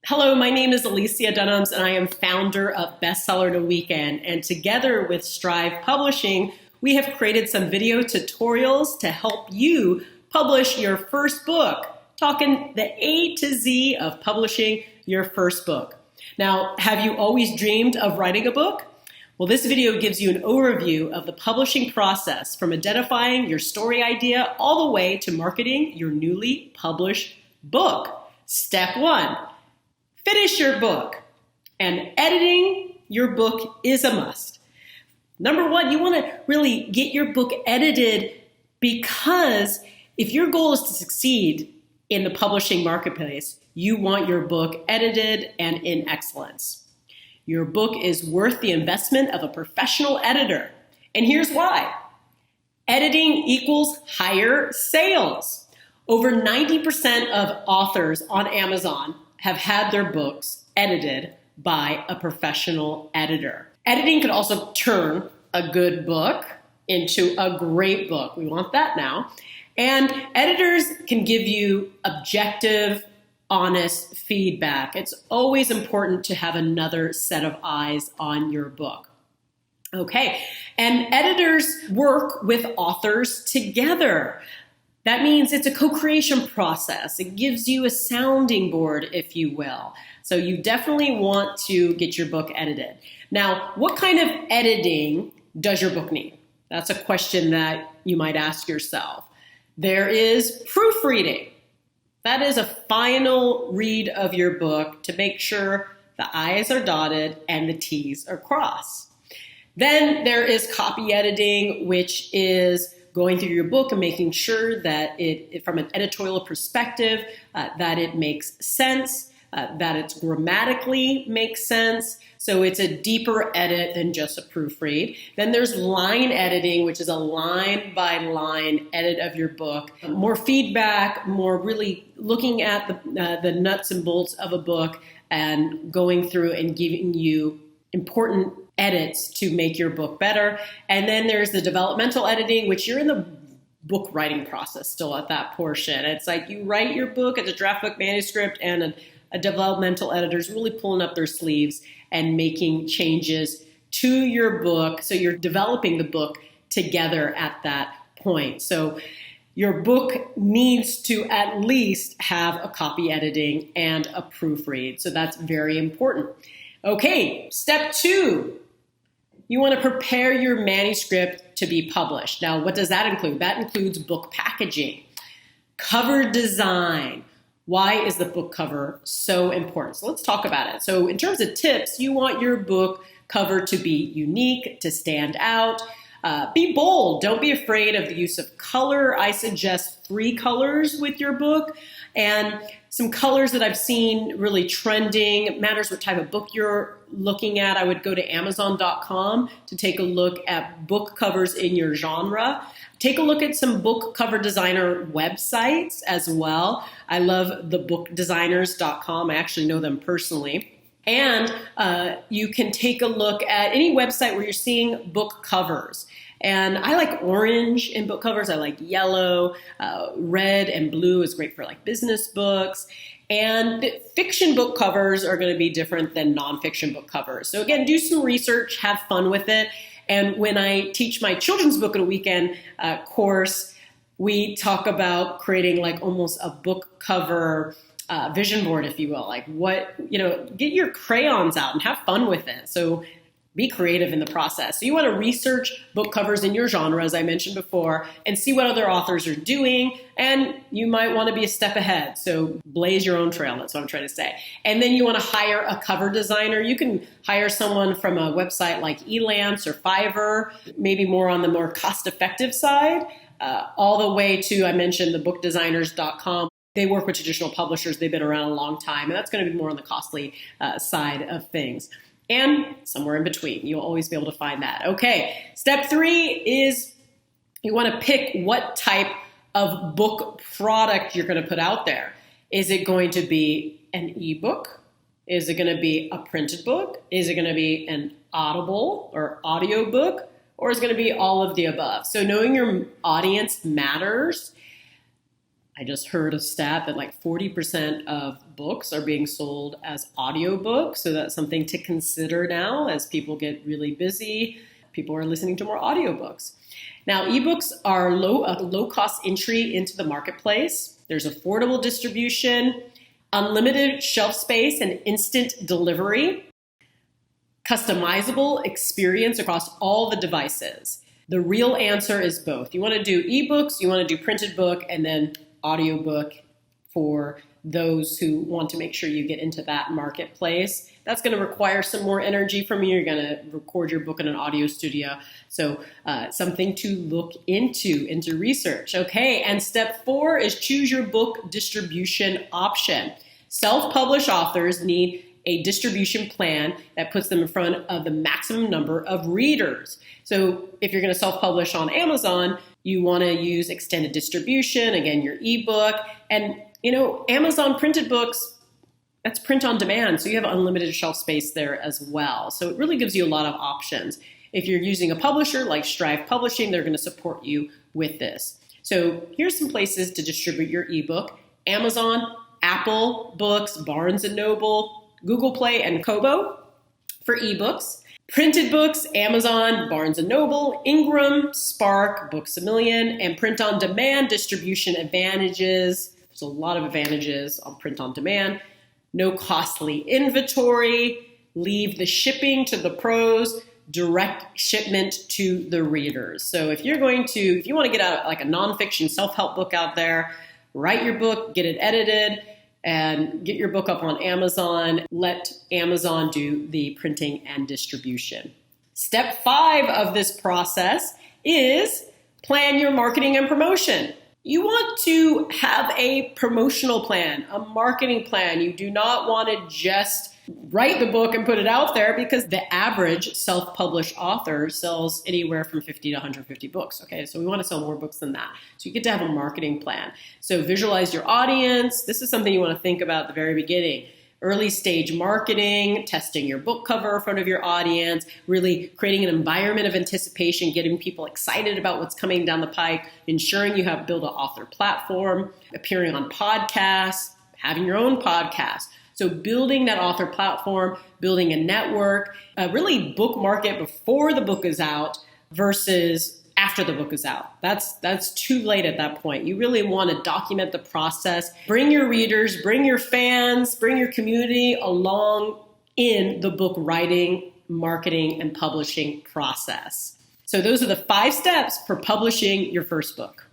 Hello, my name is Alicia Dunhams, and I am founder of Bestseller in a Weekend. And together with Strive Publishing, we have created some video tutorials to help you publish your first book, talking the A to Z of publishing your first book. Now, have you always dreamed of writing a book? Well, this video gives you an overview of the publishing process from identifying your story idea all the way to marketing your newly published book. Step 1. Finish your book, and editing your book is a must. Number 1, you want to really get your book edited, because if your goal is to succeed in the publishing marketplace, you want your book edited and in excellence. Your book is worth the investment of a professional editor, and here's why. Editing equals higher sales. Over 90% of authors on Amazon have had their books edited by a professional editor. Editing can also turn a good book into a great book. We want that now. And editors can give you objective, honest feedback. It's always important to have another set of eyes on your book. Okay, and editors work with authors together. That means it's a co-creation process. It gives you a sounding board, if you will. So you definitely want to get your book edited. Now, what kind of editing does your book need? That's a question that you might ask yourself. There is proofreading. That is a final read of your book to make sure the I's are dotted and the T's are crossed. Then there is copy editing, which is going through your book and making sure that it from an editorial perspective, that it makes sense, that it grammatically makes sense. So it's a deeper edit than just a proofread. Then there's line editing, which is a line by line edit of your book. More feedback, more really looking at the nuts and bolts of a book and going through and giving you important edits to make your book better. And then there's the developmental editing, which you're in the book writing process still at that portion. It's like you write your book as a draft book manuscript, and a developmental editor is really pulling up their sleeves and making changes to your book. So you're developing the book together at that point. So your book needs to at least have a copy editing and a proofread. So that's very important. Okay, step 2. You want to prepare your manuscript to be published. Now, what does that include? That includes book packaging, cover design. Why is the book cover so important? So let's talk about it. So in terms of tips, you want your book cover to be unique, to stand out. Be bold. Don't be afraid of the use of color. I suggest 3 colors with your book. And some colors that I've seen really trending. It matters what type of book you're looking at. I would go to Amazon.com to take a look at book covers in your genre. Take a look at some book cover designer websites as well. I love the bookdesigners.com. I actually know them personally. And you can take a look at any website where you're seeing book covers. And I like orange in book covers. I like yellow. Red and blue is great for like business books. And fiction book covers are going to be different than nonfiction book covers. So again, do some research, have fun with it. And when I teach my children's book in a weekend course, we talk about creating like almost a book cover vision board, if you will. Like get your crayons out and have fun with it. So be creative in the process. So you want to research book covers in your genre, as I mentioned before, and see what other authors are doing. And you might want to be a step ahead. So blaze your own trail. That's what I'm trying to say. And then you want to hire a cover designer. You can hire someone from a website like Elance or Fiverr, maybe more on the more cost-effective side, all the way to, I mentioned, the bookdesigners.com. They work with traditional publishers. They've been around a long time, and that's going to be more on the costly side of things. And somewhere in between, you'll always be able to find that. Okay, step 3 is you want to pick what type of book product you're going to put out there. Is it going to be an ebook? Is it going to be a printed book? Is it going to be an audible or audio book? Or is it going to be all of the above? So knowing your audience matters. I just heard a stat that like 40% of books are being sold as audiobooks. So that's something to consider now as people get really busy. People are listening to more audiobooks. Now, ebooks are a low-cost entry into the marketplace. There's affordable distribution, unlimited shelf space and instant delivery, customizable experience across all the devices. The real answer is both. You want to do ebooks, you want to do printed book, and then audiobook for those who want to make sure you get into that marketplace. That's going to require some more energy from you. You're going to record your book in an audio studio. So something to look into research. Okay, and step 4 is choose your book distribution option. Self-published authors need a distribution plan that puts them in front of the maximum number of readers. So if you're going to self-publish on Amazon, you want to use extended distribution, again, your ebook. And, Amazon printed books, that's print on demand. So you have unlimited shelf space there as well. So it really gives you a lot of options. If you're using a publisher like Strive Publishing, they're going to support you with this. So here's some places to distribute your ebook: Amazon, Apple Books, Barnes & Noble, Google Play, and Kobo for ebooks. Printed books: Amazon, Barnes & Noble, Ingram, Spark, Books A Million, and print on demand distribution advantages. There's a lot of advantages on print on demand. No costly inventory, leave the shipping to the pros, direct shipment to the readers. So if you want to get out like a nonfiction self-help book out there, write your book, get it edited, and get your book up on Amazon. Let Amazon do the printing and distribution. Step 5 of this process is plan your marketing and promotion. You want to have a promotional plan, a marketing plan. You do not want to just write the book and put it out there, because the average self-published author sells anywhere from 50 to 150 books. Okay, so we want to sell more books than that. So you get to have a marketing plan. So visualize your audience. This is something you want to think about at the very beginning. Early stage marketing, testing your book cover in front of your audience, really creating an environment of anticipation, getting people excited about what's coming down the pike, ensuring you have built an author platform, appearing on podcasts, having your own podcast. So building that author platform, building a network, really bookmark it before the book is out versus after the book is out. That's too late at that point. You really want to document the process. Bring your readers, bring your fans, bring your community along in the book writing, marketing, and publishing process. So those are the 5 steps for publishing your first book.